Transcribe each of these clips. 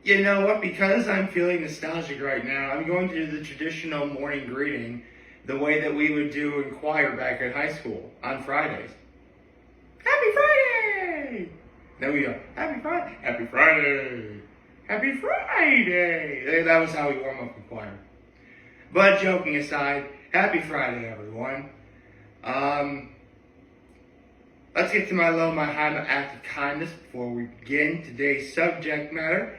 You know what? Because I'm feeling nostalgic right now, I'm going to do the traditional morning greeting the way that we would do in choir back in high school on Fridays. Happy Friday! Then we go, Happy Friday, Happy Friday, Happy Friday. That was how we warm up in choir. But joking aside, Happy Friday, everyone. Let's get to my low, my high, my act of kindness before we begin today's subject matter.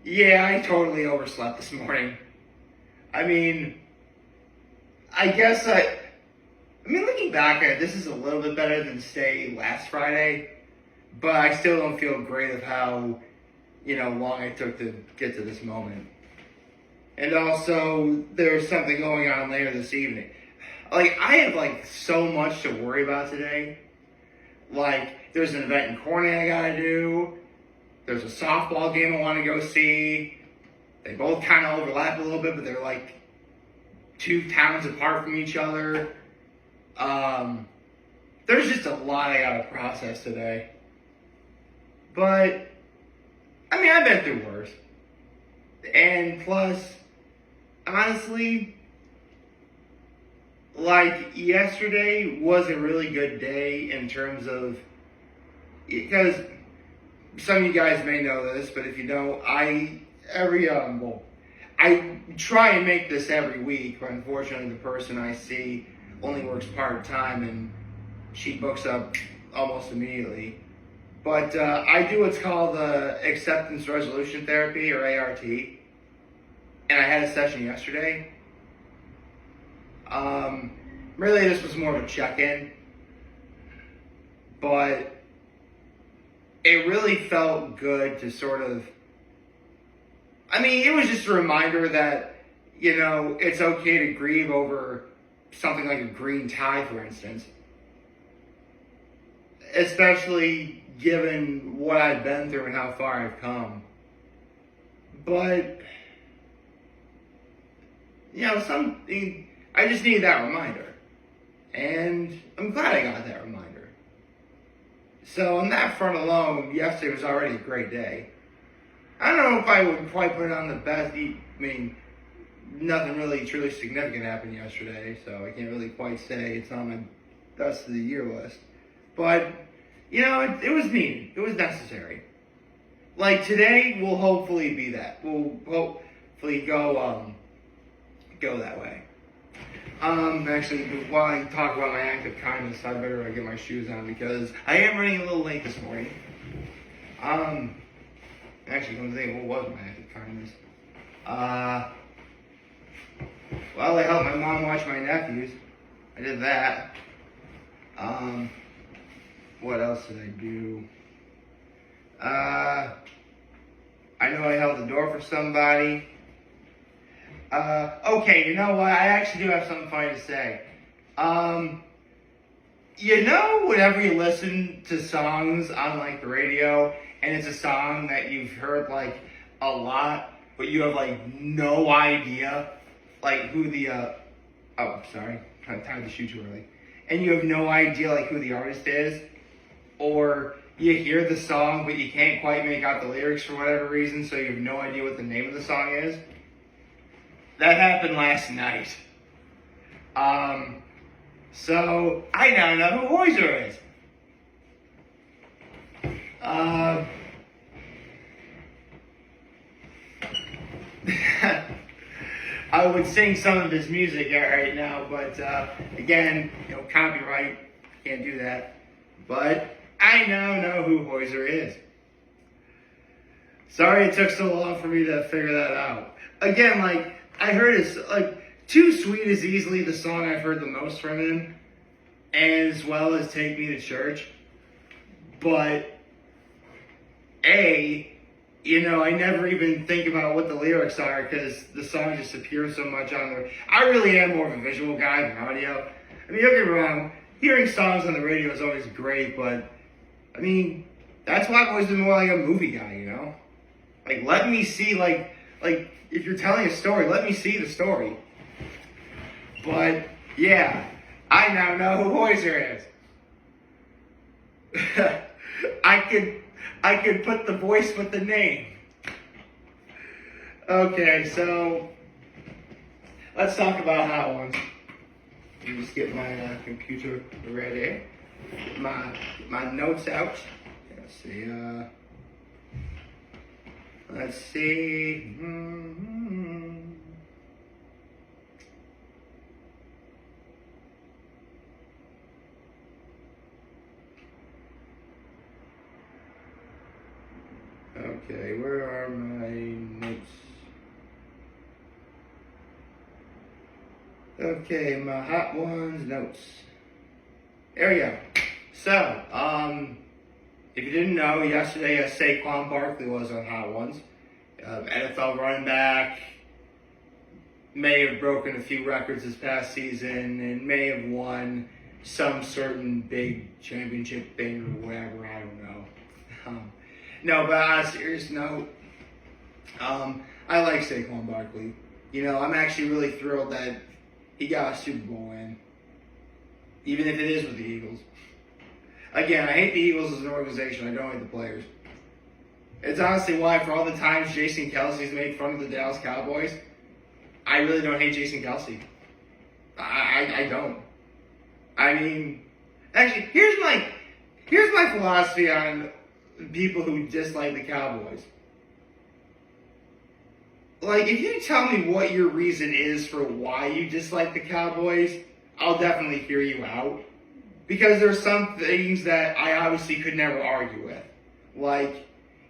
Yeah, I totally overslept this morning. I mean, looking back at it, this is a little bit better than, say, last Friday, but I still don't feel great of how, long it took to get to this moment. And also, there's something going on later this evening. I have, so much to worry about today. There's an event in Corning I gotta do. There's a softball game I want to go see. They both kind of overlap a little bit, but they're, 2 towns apart from each other. There's just a lot I gotta process today. But, I've been through worse. And plus, honestly, yesterday was a really good day in terms of, because some of you guys may know this, but if you don't, I try and make this every week, but unfortunately the person I see only works part-time and she books up almost immediately. But I do what's called Acceptance Resolution Therapy, or ART, and I had a session yesterday. Really this was more of a check-in, but it really felt good to sort of, it was just a reminder that, it's okay to grieve over something like a green tie, for instance. Especially given what I've been through and how far I've come. But, I just needed that reminder. And I'm glad I got that reminder. So on that front alone, yesterday was already a great day. I don't know if I would quite put it on the best. Nothing really truly significant happened yesterday, so I can't really quite say it's on my best of the year list. But, it was needed. It was necessary. Today will hopefully be that. We'll hopefully go that way. Actually, while I talk about my act of kindness, I better get my shoes on because I am running a little late this morning. Actually, come to think, what was my act of kindness? Well, I helped my mom watch my nephews. I did that. What else did I do? I know I held the door for somebody. Okay, you know what? I actually do have something funny to say. Whenever you listen to songs on, the radio, and it's a song that you've heard, a lot, but you have, no idea, who the, sorry, I timed the shoe too early. And you have no idea, who the artist is, or you hear the song, but you can't quite make out the lyrics for whatever reason, so you have no idea what the name of the song is. That happened last night. So I now know who Hoiser is. I would sing some of his music right now, but again, copyright, can't do that. But I now know who Hoiser is. Sorry it took so long for me to figure that out. Again, I heard his, Too Sweet is easily the song I've heard the most from him, as well as Take Me to Church. But, I never even think about what the lyrics are because the song just appears so much on there. I really am more of a visual guy than audio. Don't get me wrong, hearing songs on the radio is always great, but, that's why I've always been more like a movie guy, let me see, if you're telling a story, let me see the story. But, yeah, I now know who Hoiser is. I could put the voice with the name. Okay, so let's talk about hot ones. Let me just get my computer ready. My notes out. Let's see. Let's see. Okay, where are my notes? Okay, my hot ones notes. There we go. So, if you didn't know, yesterday Saquon Barkley was on hot ones. NFL running back, may have broken a few records this past season and may have won some certain big championship thing or whatever. I don't know. No, but on a serious note, I like Saquon Barkley. You know, I'm actually really thrilled that he got a Super Bowl win, even if it is with the Eagles. Again, I hate the Eagles as an organization. I don't hate the players. It's honestly why, for all the times Jason Kelsey's made fun of the Dallas Cowboys, I really don't hate Jason Kelsey. I don't. I mean, actually, here's my philosophy on people who dislike the Cowboys. Like, if you tell me what your reason is for why you dislike the Cowboys, I'll definitely hear you out. Because there's some things that I obviously could never argue with. Like,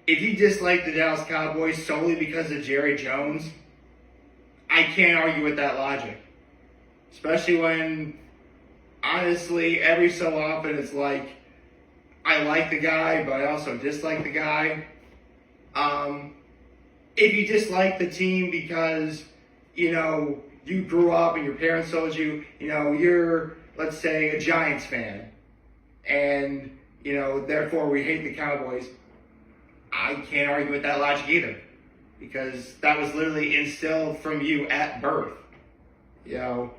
if you dislike the Dallas Cowboys solely because of Jerry Jones, I can't argue with that logic. Especially when, honestly, every so often it's like, I like the guy, but I also dislike the guy. If you dislike the team because, you know, you grew up and your parents told you, you know, you're, let's say, a Giants fan, and, you know, therefore we hate the Cowboys, I can't argue with that logic either. Because that was literally instilled from you at birth, you know.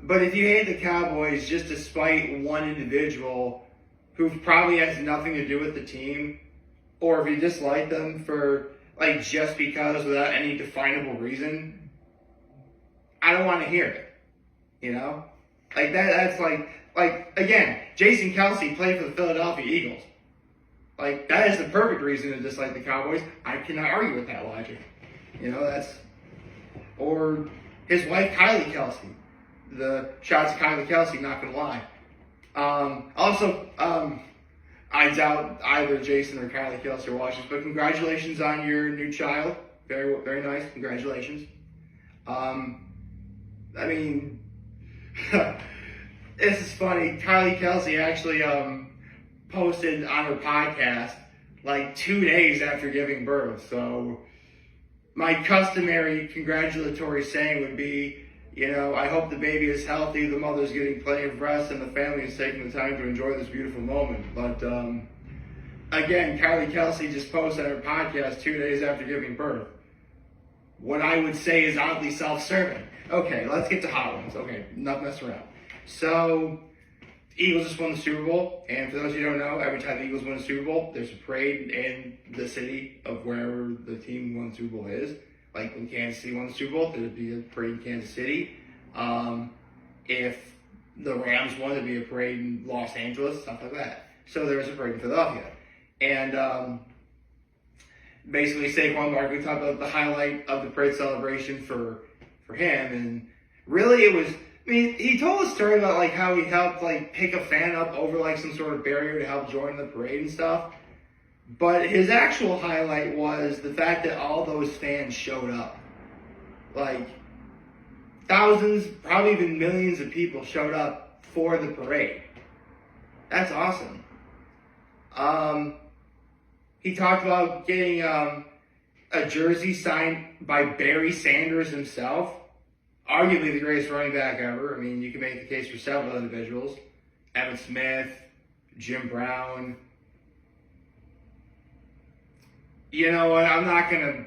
But if you hate the Cowboys just to spite one individual who probably has nothing to do with the team, or if you dislike them for, like, just because without any definable reason, I don't want to hear it, you know? Like, that's like, again, Jason Kelsey played for the Philadelphia Eagles. Like, that is the perfect reason to dislike the Cowboys. I cannot argue with that logic. You know, that's... Or his wife, Kylie Kelsey. The shots of Kylie Kelsey, not gonna lie. Also, I doubt either Jason or Kylie Kelsey are watching, but congratulations on your new child. Very, very nice. Congratulations. I mean, this is funny. Kylie Kelsey actually posted on her podcast like 2 days after giving birth. So my customary congratulatory saying would be, you know, I hope the baby is healthy, the mother's getting plenty of rest, and the family is taking the time to enjoy this beautiful moment. But again, Kylie Kelsey just posted on her podcast 2 days after giving birth. What I would say is oddly self-serving. Okay, let's get to hot ones. Okay, not messing around. So, Eagles just won the Super Bowl, and for those of you who don't know, every time the Eagles win a Super Bowl, there's a parade in the city of wherever the team who won the Super Bowl is. Like when Kansas City won the Super Bowl, there'd be a parade in Kansas City. If the Rams won, there'd be a parade in Los Angeles, stuff like that. So there was a parade in Philadelphia. And basically, Saquon Barkley talked about the highlight of the parade celebration for him, and really it was, I mean, he told a story about like how he helped like pick a fan up over like some sort of barrier to help join the parade and stuff. But his actual highlight was the fact that all those fans showed up. Like thousands, probably even millions of people showed up for the parade. That's awesome. He talked about getting a jersey signed by Barry Sanders himself, arguably the greatest running back ever. I mean, you can make the case for several individuals: Evan Smith, Jim Brown. You know what? I'm not gonna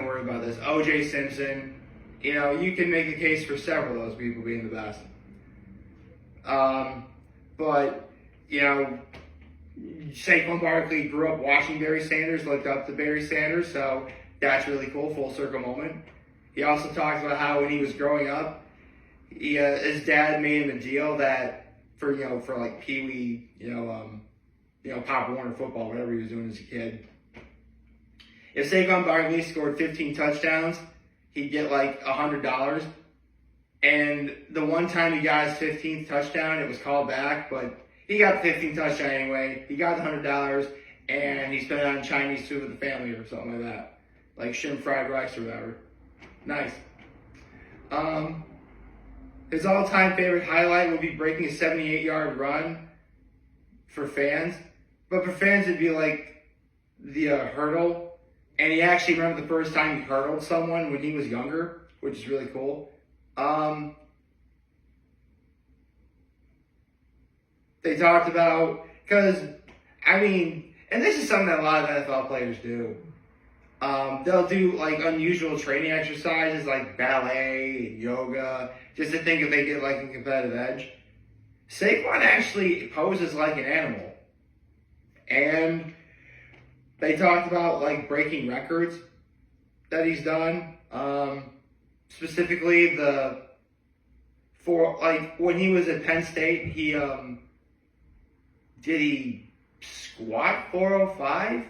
worry about this. O.J. Simpson. You know, you can make a case for several of those people being the best. But you know, Saquon Barkley grew up watching Barry Sanders, looked up to Barry Sanders, so that's really cool, full circle moment. He also talks about how when he was growing up, his dad made him a deal that for like Pee Wee, Pop Warner football, whatever he was doing as a kid. If Saquon Barkley scored 15 touchdowns, he'd get like $100. And the one time he got his 15th touchdown, it was called back, but he got the 15th touchdown anyway. He got the $100, and he spent it on Chinese food with the family or something like that, like shrimp fried rice or whatever. Nice. His all-time favorite highlight would be breaking a 78-yard run for fans, but for fans it'd be like the hurdle. And he actually remembered the first time he hurdled someone when he was younger, which is really cool. They talked about, and this is something that a lot of NFL players do. They'll do like unusual training exercises like ballet and yoga, just to think if they get like a competitive edge. Saquon actually poses like an animal. And they talked about like breaking records that he's done. Specifically when he was at Penn State, did he squat 405?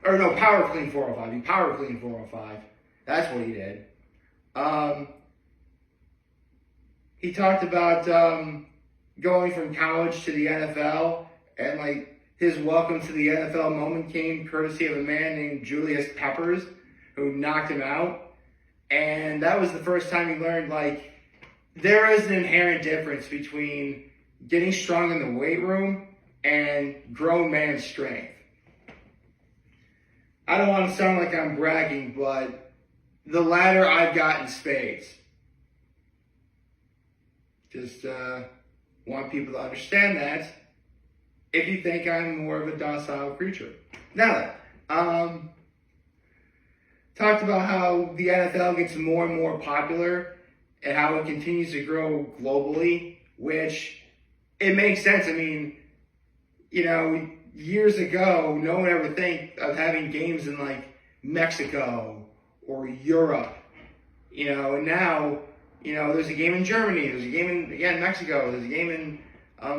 Or no, power clean 405. He power clean 405. That's what he did. He talked about going from college to the NFL, and like his welcome to the NFL moment came courtesy of a man named Julius Peppers, who knocked him out. And that was the first time he learned like there is an inherent difference between getting strong in the weight room and grown man strength. I don't want to sound like I'm bragging, but the latter I've got in spades. Just want people to understand that if you think I'm more of a docile creature. Now then, talked about how the NFL gets more and more popular and how it continues to grow globally, which it makes sense. I mean, years ago, no one ever think of having games in like Mexico or Europe, and now, there's a game in Germany, there's a game in Mexico, there's a game in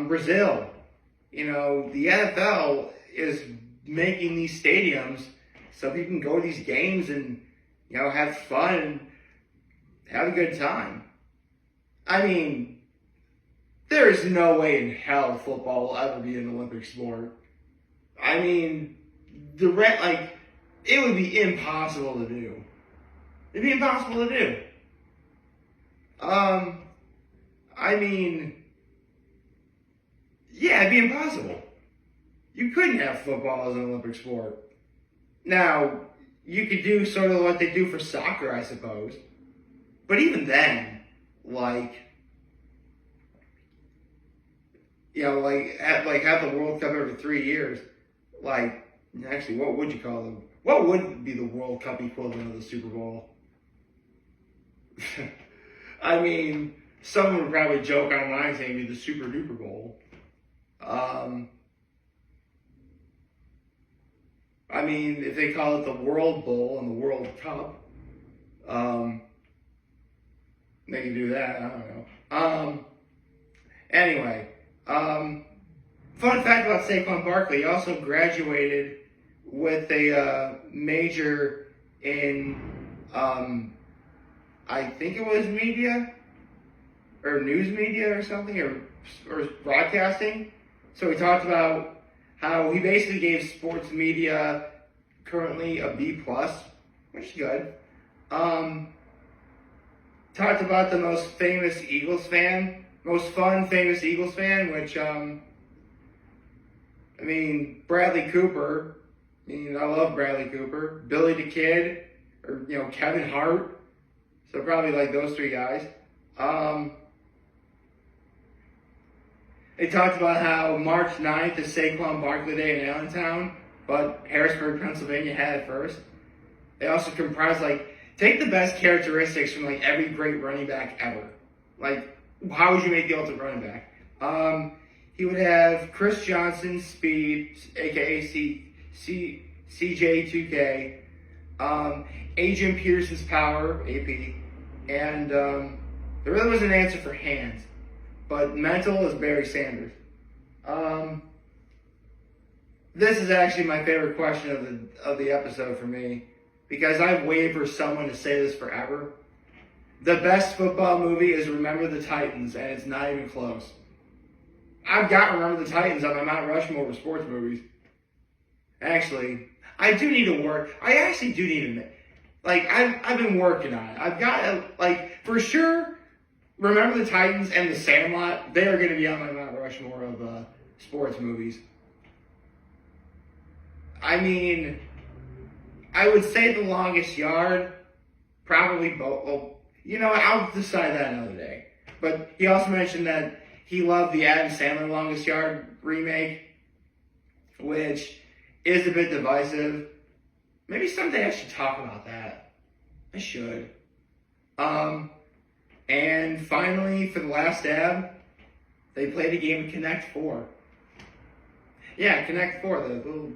Brazil. The NFL is making these stadiums so people can go to these games and, have fun and have a good time. I mean, there is no way in hell football will ever be an Olympic sport. I mean, it would be impossible to do. It'd be impossible to do. It'd be impossible. You couldn't have football as an Olympic sport. Now, you could do sort of what they do for soccer, I suppose. But even then, have the World Cup every 3 years. Actually, what would you call them? What would be the World Cup equivalent of the Super Bowl? I mean, someone would probably joke online saying it'd be the Super Duper Bowl. If they call it the World Bowl and the World Cup, they can do that. I don't know. Anyway, fun fact about Saquon Barkley: he also graduated with a major in, I think it was media or news media or something, or broadcasting. So he talked about how he basically gave sports media currently a B+, which is good. Talked about the most fun, famous Eagles fan, which, Bradley Cooper. I love Bradley Cooper. Billy the Kid, or, Kevin Hart. So probably like those three guys. They talked about how March 9th is Saquon Barkley Day in Allentown, but Harrisburg, Pennsylvania had it first. They also comprised, take the best characteristics from, every great running back ever. How would you make the ultimate running back? he would have Chris Johnson, Speed, aka CJ2K, Adrian Peterson's Power, AP, and there really was an answer for Hands, but Mental is Barry Sanders. This is actually my favorite question of the episode for me, because I've waited for someone to say this forever. The best football movie is Remember the Titans, and it's not even close. I've got Remember the Titans on my Mount Rushmore of sports movies. Actually, I do need to work. I actually do need to, I've been working on it. I've got, for sure, Remember the Titans and The Sandlot, they are going to be on my Mount Rushmore of sports movies. I mean, I would say The Longest Yard, probably both. Well, you know what, I'll decide that another day. But he also mentioned that he loved the Adam Sandler Longest Yard remake, which is a bit divisive. Maybe someday I should talk about that. I should. And finally, for the last dab, they played a game of Connect 4. Yeah, Connect 4, the little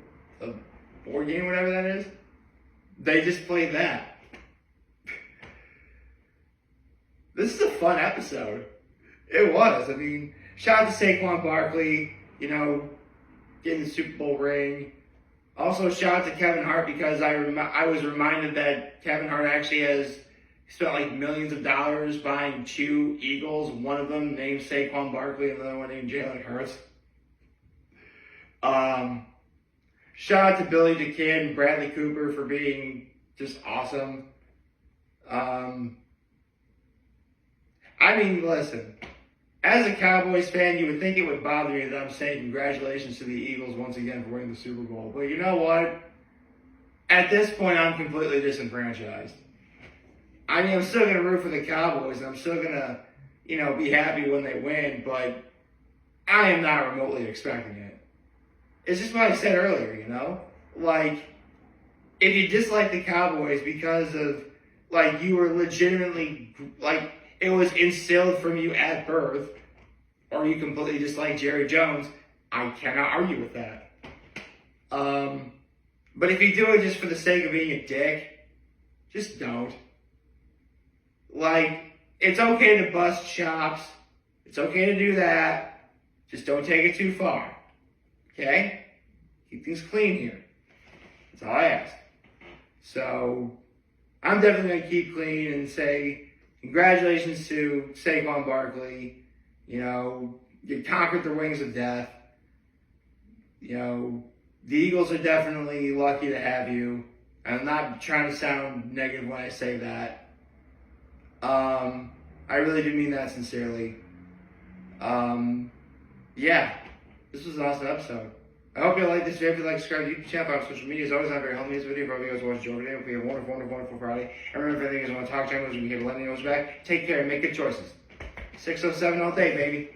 board game, whatever that is. They just played that. This is a fun episode. It was. I mean, shout out to Saquon Barkley, getting the Super Bowl ring. Also, shout out to Kevin Hart, because I was reminded that Kevin Hart actually has spent millions of dollars buying 2 Eagles. One of them named Saquon Barkley, and the other one named Jalen Hurts. Shout out to Billy the Kid and Bradley Cooper for being just awesome. I mean, listen. As a Cowboys fan, you would think it would bother me that I'm saying congratulations to the Eagles once again for winning the Super Bowl. But you know what? At this point, I'm completely disenfranchised. I mean, I'm still going to root for the Cowboys, and I'm still going to, be happy when they win, but I am not remotely expecting it. It's just what I said earlier, if you dislike the Cowboys because of, you were legitimately, it was instilled from you at birth, or you completely dislike Jerry Jones, I cannot argue with that. But if you do it just for the sake of being a dick, just don't. It's okay to bust chops. It's okay to do that. Just don't take it too far. Okay? Keep things clean here. That's all I ask. So, I'm definitely going to keep clean and say congratulations to Saquon Barkley. You conquered the wings of death. The Eagles are definitely lucky to have you. I'm not trying to sound negative when I say that. I really do mean that sincerely. Yeah, this was an awesome episode. I hope you liked this video. If you like, subscribe to the YouTube channel, follow social media. As always, I'm very helpful in this video. For all you guys watching today, hope you have a wonderful, wonderful, wonderful Friday. And remember, if anything you guys want to talk to me, we can get Lenny knows back. Take care and make good choices. 607 all day, baby.